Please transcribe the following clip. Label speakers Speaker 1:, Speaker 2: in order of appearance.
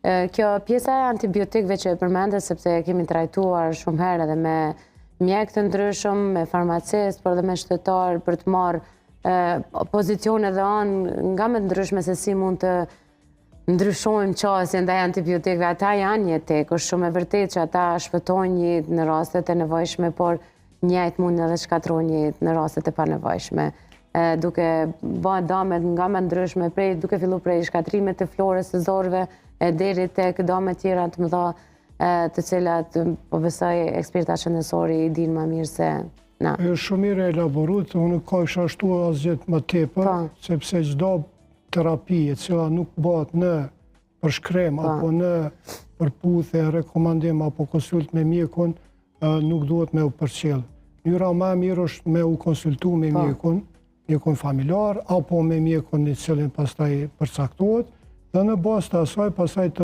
Speaker 1: Kjo pjesa e antibiotikëve që e përmendë, sepse kemi trajtuar shumë herë edhe me mjek të ndryshëm, me farmacist, por edhe me shtetar për të marrë pozicione dhe anë nga me ndryshme se si mund të ndryshojmë qasjen ndaj antibiotikëve. Ata janë jetek, është shumë e vërtet që ata shpëtojnë jetë në rastet e nevojshme, por njëjtë mund edhe shkatrojnë jetë në rastet e panevojshme. Duke bërë damet nga me ndryshme, duke fillu prej shkatrimet të florës të zorëve, deri tek damet tjera të mëdha, të cilat po besoj eksperta shëndetësori i dinë më mirë se na.
Speaker 2: Është shumë mirë elaboruar, unë ka isha ashtu asgjë më tepër, sepse çdo terapi e cila nuk bëhet në përshkrim apo në përputhje, rekomandim apo konsult me mjekun, nuk duhet me u përcjell. Mënyra më e mirë është me u konsultu me mjekun familjar apo me mjekun i cilin pastaj përcaktohet, dhe në bazë të asaj pastaj